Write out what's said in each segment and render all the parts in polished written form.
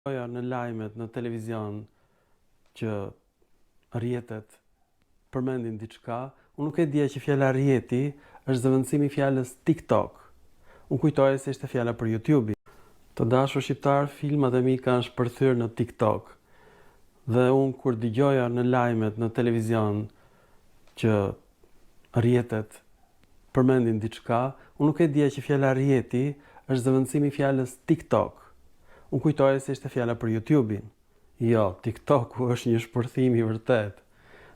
Në lajmet në televizion që rrjetet përmendin diçka, unë nuk e dija që fjala rrjeti është zëvendësimi i fjalës TikTok. Unë kujtoja se ishte fjala për YouTube. Të dashur shqiptar, filmat e mi kanë shpërthyer në TikTok. Dhe unë kur dëgjoja në lajmet në televizion që rrjetet përmendin diçka, unë nuk e dija që fjala rrjeti është zëvendësimi i fjalës TikTok. Unë kujtoja se ishte fjala për YouTube-in. Jo, TikToku është një shpërthim i vërtet.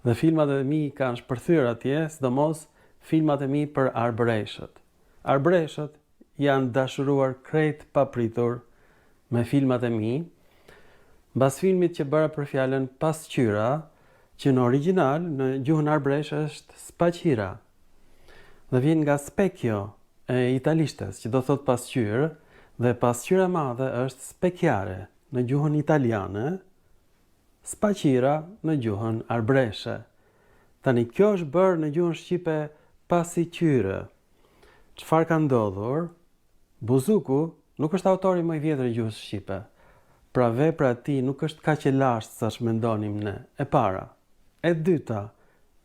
Dhe filmat e mi kanë shpërthyer atje, sidomos filmat e mi për arbreshët. Arbreshët janë dashuruar krejt papritur me filmat e mi, mbas filmit që bëra për fjalën pasqyra, që në origjinal në gjuhën arbreshe është spaqira. Dhe vjen nga specchio e italishtes, që do thot pasqyrë, dhe pasqyra e madhe është specchiare në gjuhën italiane, spaqira në gjuhën arbreshe. Tani kjo është bërë në gjuhën shqipe pasiqyre. Çfarë ka ndodhur? Buzuku nuk është autori më i vjetër i gjuhës shqipe. Pra vepra e tij nuk është kaq e lashtë sa mendonim ne. E para. E dyta,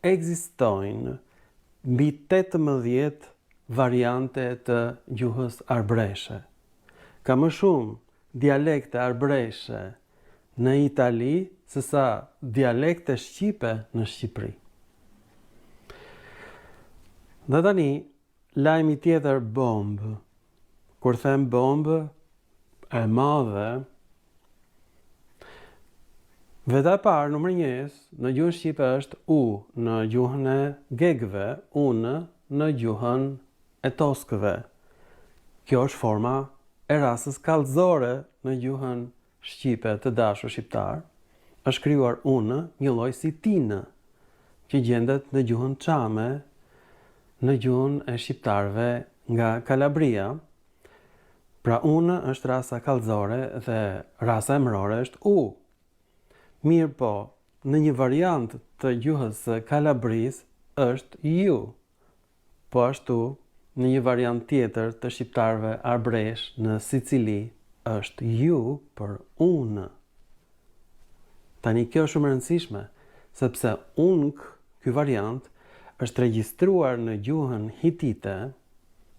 ekzistojnë mbi 18 variante të gjuhës arbreshe. Ka më shumë dialekte arbreshe në Itali sesa dialekte shqipe në Shqipëri. Dhe tani, lajmi tjetër bombë. Kur them bombë e madhe, veta e parë numër 1 në gjuhën shqipe është u në gjuhën e gegëve, unë në gjuhën e toskëve. Kjo është forma e rastës kallëzore në gjuhën shqipe të dashur shqiptar, është krijuar unë një lloj si tinë, që gjendet në gjuhën çame, në gjuhën e shqiptarëve nga Kalabria. Pra unë është rasa kallëzore dhe rasa emërore është u. Mirë po, në një variant të gjuhës së Kalabrisë është ju. Po ashtu, në një variant tjetër të shqiptarëve arbresh në Sicili është ju për unë. Tani kjo është shumë e rëndësishme, sepse unk, ky variant, është regjistruar në gjuhën hitite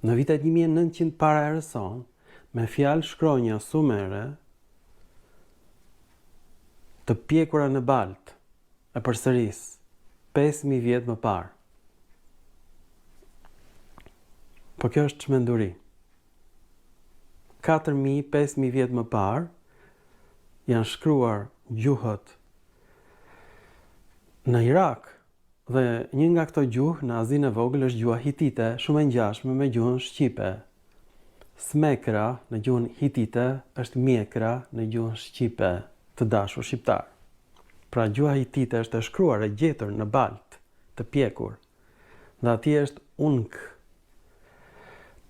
në vitet 1900 para erës sonë me fjalë shkronja sumere të pjekura në balt, e përsëris 5000 vjet më parë. Po kjo është çmenduri. 4000-5000 vjet më parë janë shkruar gjuhët në Irak dhe një nga këto gjuhë në Azinë e Vogël është gjuha hitite, shumë e ngjashme me gjuhën shqipe. Smekra në gjuhën hitite është mjekra në gjuhën shqipe, të dashur shqiptar. Pra gjuha hitite është e shkruar e gjetur në balt, të pjekur. Dhe atje është unk.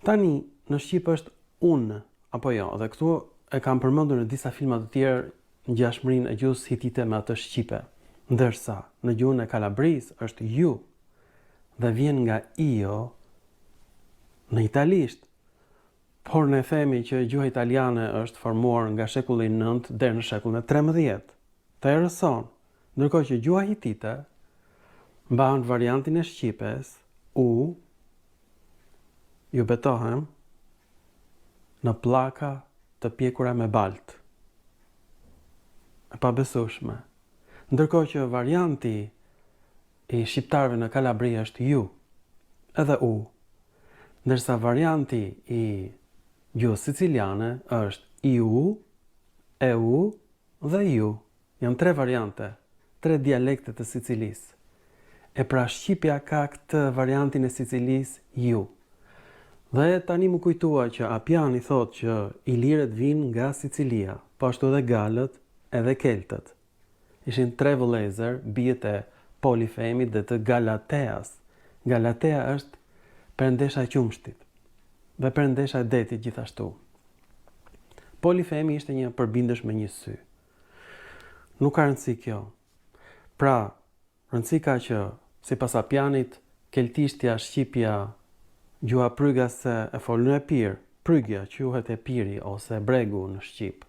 Tani, në Shqipë është unë, apo jo, dhe këtu e kam përmendur në disa filma të tjerë ngjashmërinë e gjuhës hitite me atë shqipe, ndërsa në gjuhën e Kalabrisë është ju, dhe vjen nga io në italisht. Por ne themi që gjuha italiane është formuar nga shekulli 9 deri në shekullin e 13 të erës sonë, ndërkohë që gjuha hitite mban variantin e shqipes u, ju betohem, në pllaka të pjekura me balt. E pabesueshme. Ndërkohë që varianti i shqiptarëve në Kalabri është ju, edhe u, ndërsa varianti i gjuhës siciliane është iu, eu dhe ju. Janë 3 variante, 3 dialekte të Sicilisë. E pra Shqipja ka këtë variantin e Sicilisë ju. Dhe tani më kujtua që Apjani thot që ilirët vinë nga Sicilia, po ashtu edhe galët edhe keltët. Ishin 3 vëllezër, bijët e Polifemit dhe të Galateas. Galatea është perëndesha e qumshtit dhe perëndesha e detit gjithashtu. Polifemi ishte një përbindësh me një sy. Nuk ka rëndësi kjo. Pra, rëndësi ka që, sipas Apjanit, keltishtja, shqipja, gjuha prygase e folën e pirë, prygja quhet e piri ose bregu në Shqip.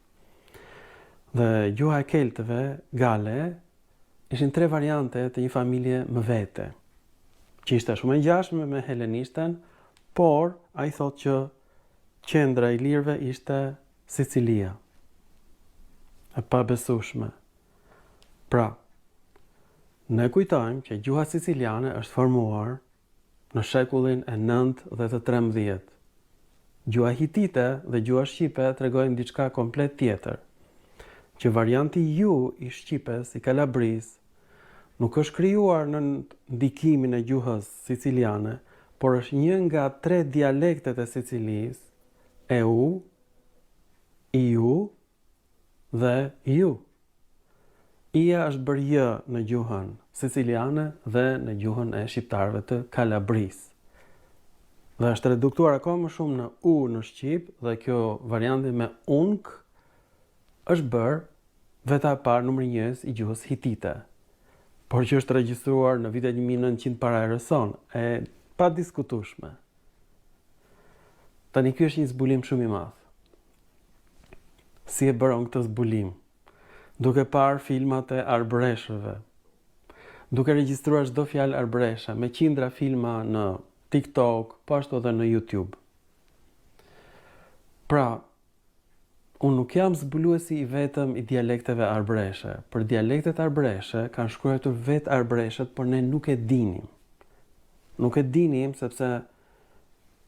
Dhe gjuha e keltëve, gale, ishin 3 variante të një familje më vete, që ishte shumë e ngjashme me helenishten, por ai thot që qendra e lirëve ishte Sicilia, e pabesueshme. Pra, ne kujtojmë që gjuha siciliane është formuar në shekullin e 9 dhe të 13. Gjuha hitite dhe gjuha shqipe tregojnë diçka komplet tjetër, që varianti ju i shqipes, i kalabris, nuk është krijuar në ndikimin e gjuhës siciliane, por është një nga 3 dialektet e Sicilisë, eu, iu dhe ju. Ija është bërë j në gjuhën siciliane dhe në gjuhën e shqiptarëve të Kalabrisë. Dhe është reduktuar akoma më shumë në u në shqip, dhe kjo varianti me unk është bërë veta e parë numër 1 i gjuhës hitite, por që është regjistruar në vitet 1900 para erës sonë, e pa diskutueshme. Tani ky është një zbulim shumë i madh. Si e bërën këtë zbulim? Duke parë filmat e arbreshëve, duke regjistruar çdo fjalë arbreshe, me qindra filma në TikTok, po ashtu edhe në YouTube. Pra, unë nuk jam zbuluesi i vetëm i dialekteve arbreshe. Për dialektet arbreshe kanë shkruar vetë arbreshët, por ne nuk e dinim. Nuk e dinim sepse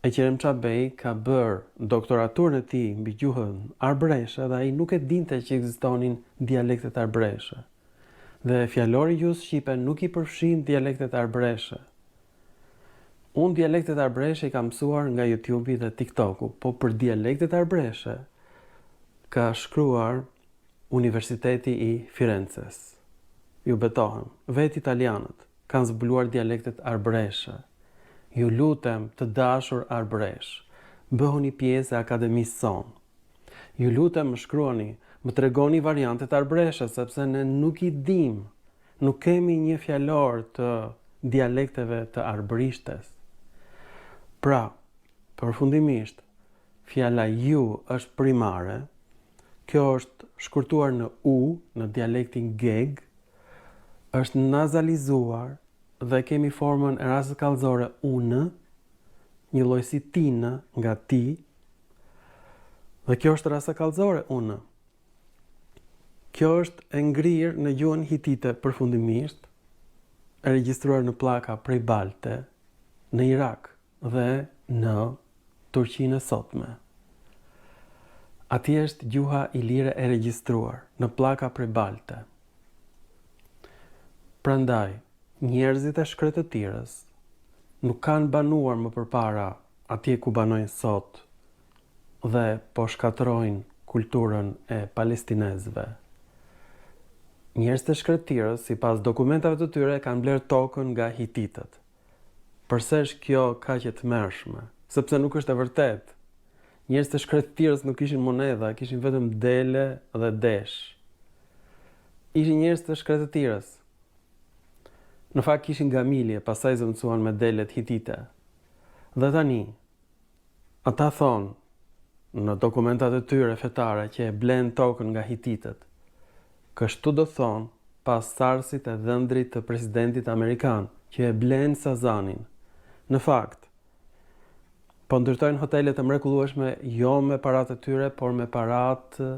Eqerem Çabej ka bërë doktoraturën e tij mbi gjuhën arbreshe dhe ai nuk e dinte që ekzistonin dialektet arbreshe. Dhe fjalori i gjuhës shqipe nuk i përfshin dialektet arbreshe. Unë dialektet arbreshe i kam mësuar nga YouTube-i dhe TikTok-u, po për dialektet arbreshe ka shkruar Universiteti i Firenzes. Ju betohem, vetë italianët kanë zbuluar dialektet arbreshe. Ju lutem të dashur arbresh, bëhuni pjesë e akademisë sonë. Ju lutem më shkruani, më tregoni variantet arbreshe, sepse ne nuk i dim, nuk kemi një fjalor të dialekteve të arbrishtes. Pra, përfundimisht, fjala ju është primare, kjo është shkurtuar në u, në dialektin geg, është nazalizuar, dhe kemi formën e rastës kallëzore unë, një lloj si tinë nga ti, dhe kjo është rasta kallëzore unë. Kjo është e ngrirë në gjuhën hitite përfundimisht, e regjistruar në pllaka prej balte, në Irak dhe në Turqinë e sotme. Atje është gjuha ilire e regjistruar në pllaka prej balte. Prandaj, njerëzit e shkretëtirës nuk kanë banuar më përpara atje ku banojnë sot dhe po shkatërrojnë kulturën e palestinezëve. Njerëzit e shkretëtirës, sipas dokumentave të tyre, kanë blerë tokën nga hititët. Përse është kjo kaq e tmerrshme? Sepse nuk është e vërtetë. Njerëzit e shkretëtirës nuk kishin monedha, kishin vetëm dele dhe desh. Ishin njerëz të shkretëtirës. Në fakt kishin gamilje, pastaj zëvendësuan me delet hitite. Dhe tani, ata thonë në dokumentat e tyre fetare që e blen tokën nga hititët. Kështu do thonë pas sarsit e dhëndrit të presidentit amerikan që e blen Sazanin. Në fakt, po ndërtojnë hotele të mrekullueshme jo me paratë e tyre, por me paratë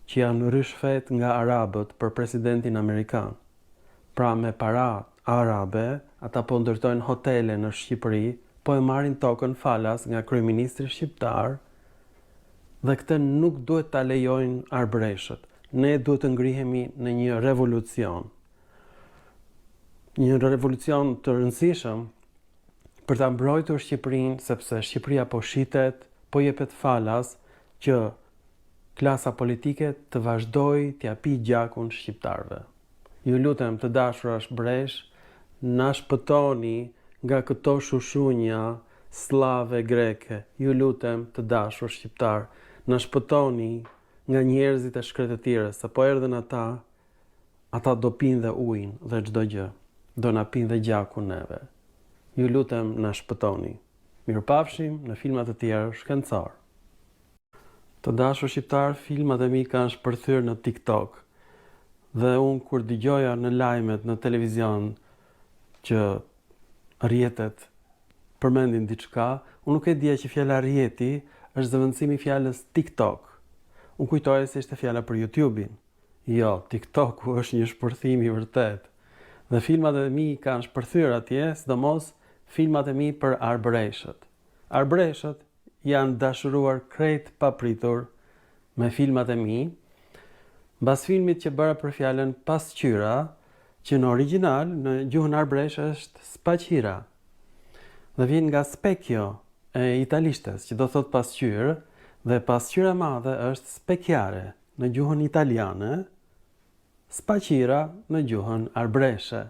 që janë ryshfet nga arabët për presidentin amerikan. Pra me para arabe, ata po ndërtojnë hotele në Shqipëri, po e marrin tokën falas nga kryeministri shqiptar, dhe këtë nuk duhet ta lejojnë arbreshët. Ne duhet të ngrihemi në një revolucion. Një revolucion të rëndësishëm për ta mbrojtur Shqipërinë, sepse Shqipëria po shitet, po jepet falas që klasa politike të vazhdojë t'ia pi gjakun shqiptarëve. Ju lutem të dashur ashbresh, na shpëtoni nga këto shushunja slave greke. Ju lutem të dashur shqiptar, na shpëtoni nga njerëzit e shkretëtirës, se po erdhen ata do pinë dhe ujin dhe çdo gjë, do na pinë dhe gjakun neve. Ju lutem na shpëtoni. Mirupafshim në filma të tjerë shkencor. Të dashur shqiptar, filmat e mi kanë shpërthyer në TikTok. Dhe unë kur dëgjoja në lajmet në televizion që rrjetet përmendin diçka, unë nuk e dija që fjala rrjeti është zëvendësimi i fjalës TikTok. Unë kujtoja se ishte fjala për YouTube-in. Jo, TikToku është një shpërthim i vërtet. Dhe filmat e mi kanë shpërthyer atje, sidomos filmat e mi për arbreshët. Arbreshët janë dashuruar krejt papritur me filmat e mi, mbas filmit që bëra për fjalën pasqyra, që në origjinal në gjuhën arbreshe është spaqira. Dhe vjen nga specchio e italishtes, që do thot pasqyrë, dhe pasqyra e madhe është specchiare në gjuhën italiane, spaqira në gjuhën arbreshe.